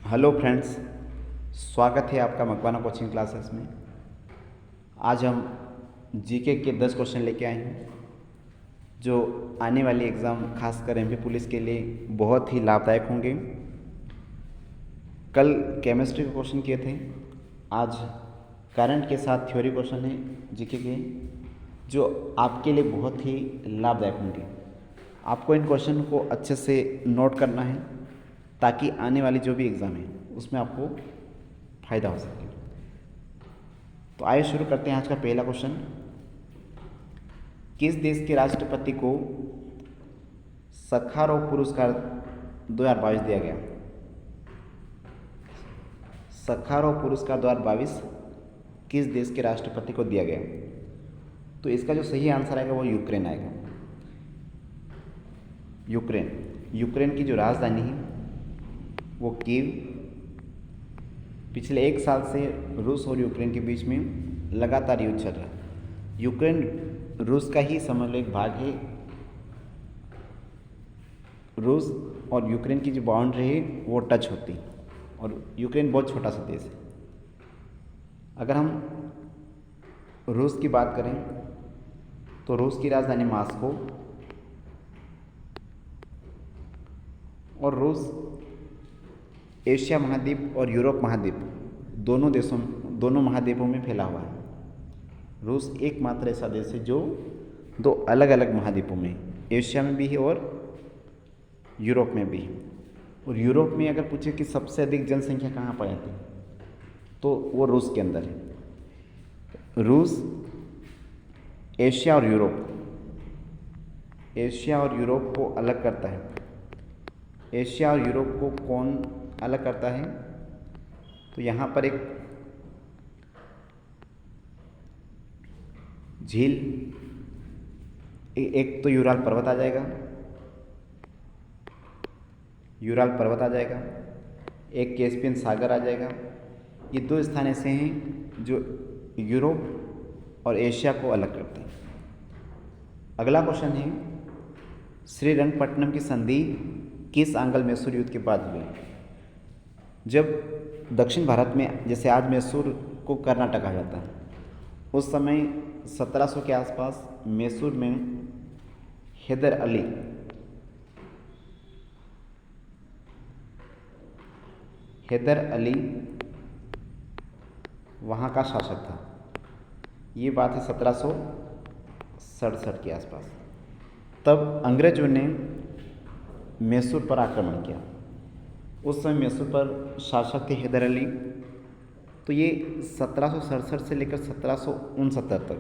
Hello friends, स्वागत है आपका मकवाना कोचिंग क्लासेस में। आज हम जीके के 10 क्वेश्चन लेके आए हैं जो आने वाली एग्ज़ाम खासकर एमपी पुलिस के लिए बहुत ही लाभदायक होंगे। कल केमिस्ट्री के क्वेश्चन किए थे, आज करंट के साथ थ्योरी क्वेश्चन है जीके के जो आपके लिए बहुत ही लाभदायक होंगे। आपको इन क्वेश्चन को अच्छे से नोट करना है ताकि आने वाली जो भी एग्ज़ाम है उसमें आपको फ़ायदा हो सके। तो आइए शुरू करते हैं आज का पहला क्वेश्चन। किस देश के राष्ट्रपति को सखारोव पुरस्कार 2022 दिया गया? सखारोव पुरस्कार 2022 किस देश के राष्ट्रपति को दिया गया? तो इसका जो सही आंसर आएगा वो यूक्रेन आएगा। यूक्रेन की जो राजधानी है वो कीव। पिछले एक साल से रूस और यूक्रेन के बीच में लगातार युद्ध चल रहा है। यूक्रेन रूस का ही समझ लो एक भाग है। रूस और यूक्रेन की जो बाउंड्री है वो टच होती है और यूक्रेन बहुत छोटा सा देश है। अगर हम रूस की बात करें तो रूस की राजधानी मॉस्को और रूस एशिया महाद्वीप और यूरोप महाद्वीप दोनों महाद्वीपों में फैला हुआ है। रूस एकमात्र ऐसा देश है जो दो अलग अलग महाद्वीपों में, एशिया में भी है और यूरोप में भी है। और यूरोप में अगर पूछे कि सबसे अधिक जनसंख्या कहाँ पाई जाती है तो वो रूस के अंदर है। रूस एशिया और यूरोप को अलग करता है। एशिया और यूरोप को कौन अलग करता है? तो यहाँ पर एक झील, एक तो यूराल पर्वत आ जाएगा, एक कैस्पियन सागर आ जाएगा। ये दो स्थान ऐसे हैं जो यूरोप और एशिया को अलग करते हैं। अगला क्वेश्चन है, श्रीरंगपट्टनम की संधि किस आंग्ल मैसूर युद्ध के बाद हुई? जब दक्षिण भारत में, जैसे आज मैसूर को कर्नाटक कहा जाता है, उस समय 1700 के आसपास मैसूर में हैदर अली वहाँ का शासक था। ये बात है 1767 के आसपास। तब अंग्रेजों ने मैसूर पर आक्रमण किया। उस समय मैसूर पर शासक थे हैदर अली। तो ये 1767 से लेकर 1769 तक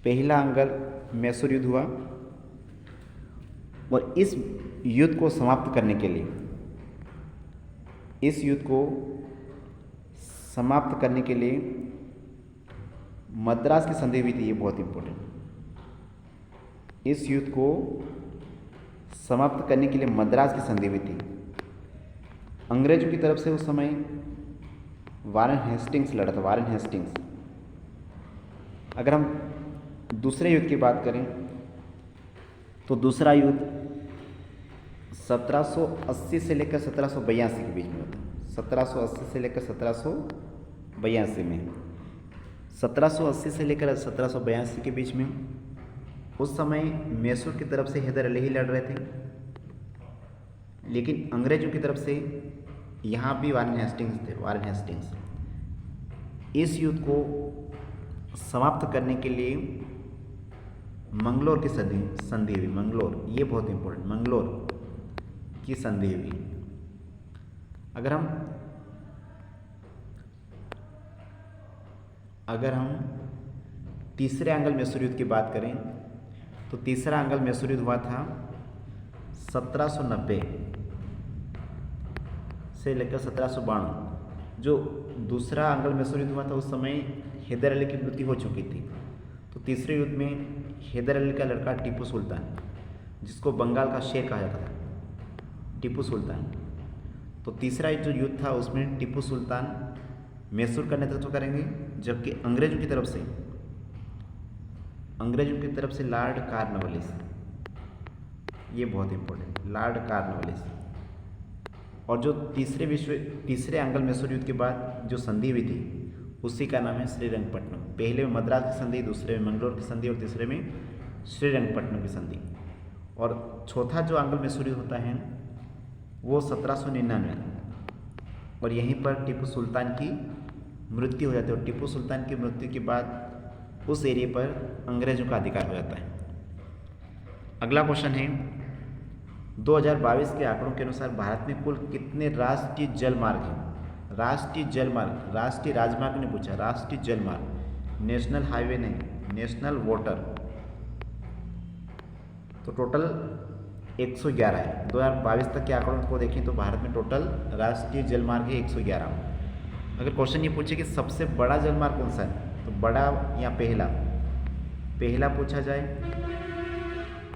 पहला अंग्ल मैसूर युद्ध हुआ। और इस युद्ध को समाप्त करने के लिए मद्रास की संधि हुई थी। ये बहुत इम्पोर्टेंट। इस युद्ध को समाप्त करने के लिए मद्रास की संधि हुई थी। अंग्रेजों की तरफ से उस समय वारेन हेस्टिंग्स लड़ा था। Warren Hastings. अगर हम दूसरे युद्ध की बात करें तो दूसरा युद्ध 1780 से लेकर 1782 के बीच में होता है। 1780 से लेकर 1782 में 1780 से लेकर 1782 के बीच में उस समय मैसूर की तरफ से हैदर अली ही लड़ रहे थे, लेकिन अंग्रेजों की तरफ से यहाँ भी वारेन हेस्टिंग्स। इस युद्ध को समाप्त करने के लिए मंगलोर की संधि हुई। मंगलोर, ये बहुत इम्पोर्टेंट, मंगलोर की संधि हुई। अगर हम तीसरे आंग्ल मैसूर युद्ध की बात करें तो तीसरा आंग्ल मैसूर युद्ध हुआ था 1790 से लेकर 1792। जो दूसरा आंग्ल मैसूर युद्ध हुआ था उस समय हैदर अली की मृत्यु हो चुकी थी। तो तीसरे युद्ध में हैदर अली का लड़का टीपू सुल्तान, जिसको बंगाल का शेर कहा जाता था, टीपू सुल्तान। तो तीसरा जो युद्ध था उसमें टीपू सुल्तान मैसूर का नेतृत्व करेंगे, जबकि अंग्रेजों की तरफ से लॉर्ड कॉर्नवालिस, ये बहुत इंपॉर्टेंट, लॉर्ड कॉर्नवालिस और जो तीसरे आंग्ल मैसूर युद्ध के बाद जो संधि हुई थी उसी का नाम है श्रीरंगपट्टनम। पहले में मद्रास की संधि, दूसरे में मंगलोर की संधि और तीसरे में श्रीरंगपट्टनम की संधि। और चौथा जो आंग्ल मैसूर युद्ध होता है वो 1799, और यहीं पर टीपू सुल्तान की मृत्यु हो जाती है। और टीपू सुल्तान की मृत्यु के बाद उस एरिया पर अंग्रेजों का अधिकार हो जाता है। अगला क्वेश्चन है 2022 के आंकड़ों के अनुसार भारत में कुल कितने राष्ट्रीय जल मार्ग हैं? राष्ट्रीय जल मार्ग, राष्ट्रीय राजमार्ग ने पूछा, राष्ट्रीय जल मार्ग, नेशनल हाईवे नहीं, नेशनल वाटर। तो टोटल 111 है। 2022 तक के आंकड़ों को देखें तो भारत में टोटल राष्ट्रीय जल मार्ग है 111। अगर क्वेश्चन ये पूछे कि सबसे बड़ा जल मार्ग कौन सा है, तो बड़ा या पहला पूछा जाए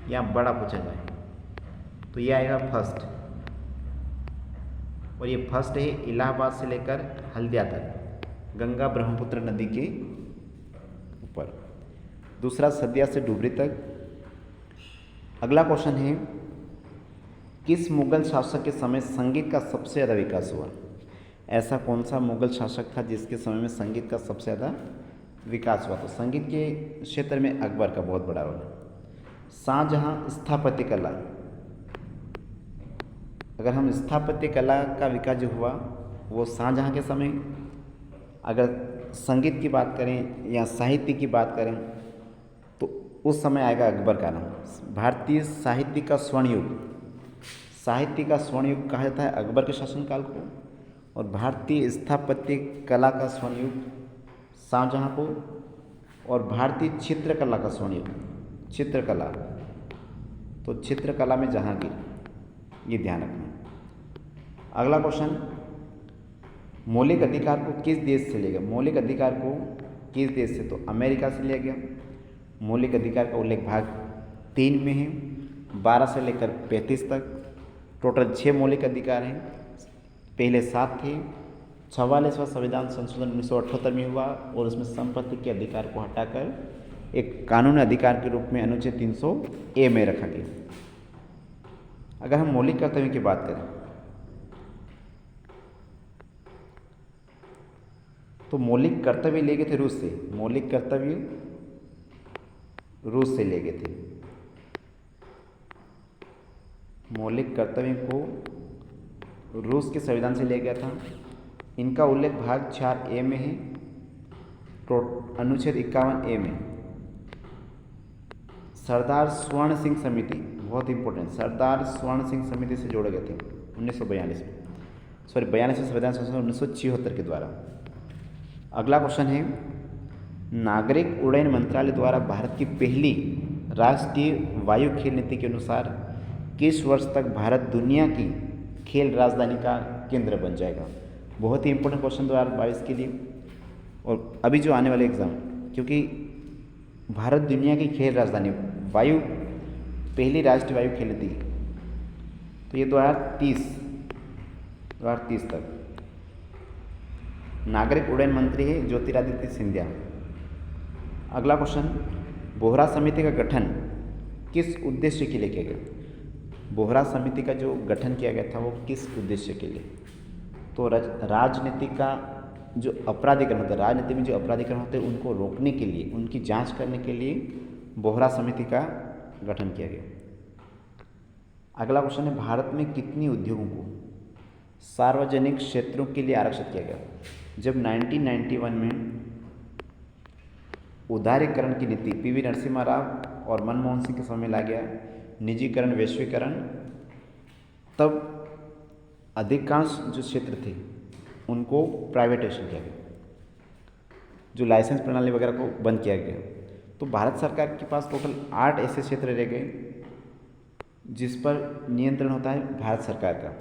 या बड़ा पूछा जाए, तो ये आएगा फर्स्ट। और ये फर्स्ट है इलाहाबाद से लेकर हल्दिया तक, गंगा ब्रह्मपुत्र नदी के ऊपर। दूसरा सदिया से डुबरी तक। अगला क्वेश्चन है किस मुगल शासक के समय संगीत का सबसे ज़्यादा विकास हुआ? ऐसा कौन सा मुगल शासक था जिसके समय में संगीत का सबसे ज़्यादा विकास हुआ? तो संगीत के क्षेत्र में अकबर का बहुत बड़ा रोल है। शाहजहां स्थापत्य कला, अगर हम स्थापत्य कला का विकास जो हुआ वो शाहजहां के समय। अगर संगीत की बात करें या साहित्य की बात करें तो उस समय आएगा अकबर का नाम। भारतीय साहित्य का स्वर्ण युग, साहित्य का स्वर्ण युग कहा जाता है अकबर के शासनकाल को, और भारतीय स्थापत्य कला का स्वर्ण युग शाहजहां को, और भारतीय चित्रकला का स्वर्ण युग चित्रकला, तो चित्रकला में जहांगीर, ये ध्यान रखना। अगला क्वेश्चन मौलिक अधिकार को किस देश से लिया गया? मौलिक अधिकार को किस देश से? तो अमेरिका से लिया गया। मौलिक अधिकार का उल्लेख भाग 3 में है, 12 से लेकर 35 तक। टोटल 6 मौलिक अधिकार हैं, पहले 7 थे। 44वां संविधान संशोधन 1978 में हुआ और उसमें संपत्ति के अधिकार को हटाकर एक कानूनी अधिकार के रूप में अनुच्छेद 300A में रखा गया। अगर हम मौलिक कर्तव्यों की बात करें तो मौलिक कर्तव्य ले गए थे रूस से, मौलिक कर्तव्य रूस से ले गए थे। मौलिक कर्तव्य को रूस के संविधान से लिया गया था। इनका उल्लेख भाग 4A में है, अनुच्छेद 51A में। सरदार स्वर्ण सिंह समिति, बहुत इंपॉर्टेंट, सरदार स्वर्ण सिंह समिति से जोड़े गए थे 1942 में, 42वें संविधान संशोधन 1976 के द्वारा। अगला क्वेश्चन है नागरिक उड्डयन मंत्रालय द्वारा भारत की पहली राष्ट्रीय वायु खेल नीति के अनुसार किस वर्ष तक भारत दुनिया की खेल राजधानी का केंद्र बन जाएगा? बहुत ही इंपॉर्टेंट क्वेश्चन 2022 के लिए और अभी जो आने वाले एग्जाम, क्योंकि भारत दुनिया की खेल राजधानी वायु पहली राष्ट्रीय वायु खेल नीति, तो ये 2030 तक। नागरिक उड्डयन मंत्री है ज्योतिरादित्य सिंधिया। अगला क्वेश्चन बोहरा समिति का गठन किस उद्देश्य के लिए किया गया? बोहरा समिति का जो गठन किया गया था वो किस उद्देश्य के लिए? तो राजनीति का जो अपराधीकरण होता है, राजनीति में जो अपराधीकरण होते हैं उनको रोकने के लिए, उनकी जांच करने के लिए बोहरा समिति का गठन किया गया। अगला क्वेश्चन है भारत में कितनी उद्योगों को सार्वजनिक क्षेत्रों के लिए आरक्षित किया गया? जब 1991 में उदारीकरण की नीति पीवी नरसिम्हा राव और मनमोहन सिंह के समय ला गया, निजीकरण, वैश्वीकरण, तब अधिकांश जो क्षेत्र थे उनको प्राइवेटाइजेशन किया गया, जो लाइसेंस प्रणाली वगैरह को बंद किया गया। तो भारत सरकार के पास टोटल 8 ऐसे क्षेत्र रह गए जिस पर नियंत्रण होता है भारत सरकार का।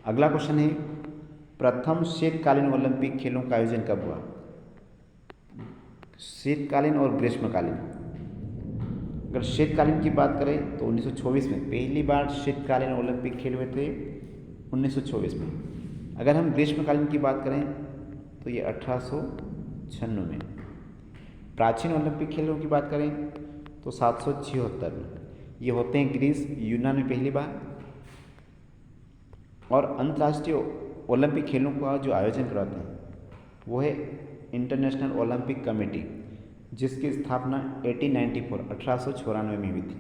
अगला क्वेश्चन है प्रथम शीतकालीन ओलंपिक खेलों का आयोजन कब हुआ? शीतकालीन और ग्रीष्मकालीन। अगर शीतकालीन की बात करें तो 1924 में पहली बार शीतकालीन ओलंपिक खेल हुए थे 1924 में। अगर हम ग्रीष्मकालीन की बात करें तो ये 1896 में। प्राचीन ओलंपिक खेलों की बात करें तो 776 में। ये होते हैं ग्रीस यूनान में पहली बार, और अंतर्राष्ट्रीय ओलंपिक खेलों का जो आयोजन करवाते हैं वो है इंटरनेशनल ओलंपिक कमेटी, जिसकी स्थापना 1894 में हुई थी।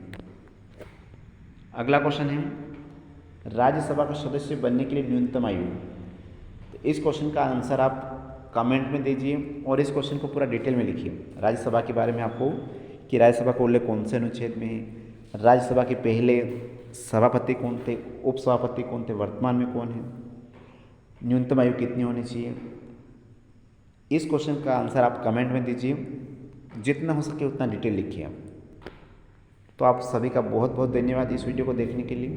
अगला क्वेश्चन है, राज्यसभा का सदस्य बनने के लिए न्यूनतम आयु। तो इस क्वेश्चन का आंसर आप कमेंट में दीजिए और इस क्वेश्चन को पूरा डिटेल में लिखिए। राज्यसभा के बारे में आपको कि राज्यसभा का उल्लेख कौन से अनुच्छेद में है, राज्यसभा के पहले सभापति कौन थे, उपसभापति कौन थे, वर्तमान में कौन है, न्यूनतम आयु कितनी होनी चाहिए। इस क्वेश्चन का आंसर आप कमेंट में दीजिए, जितना हो सके उतना डिटेल लिखिए आप। तो आप सभी का बहुत बहुत धन्यवाद इस वीडियो को देखने के लिए।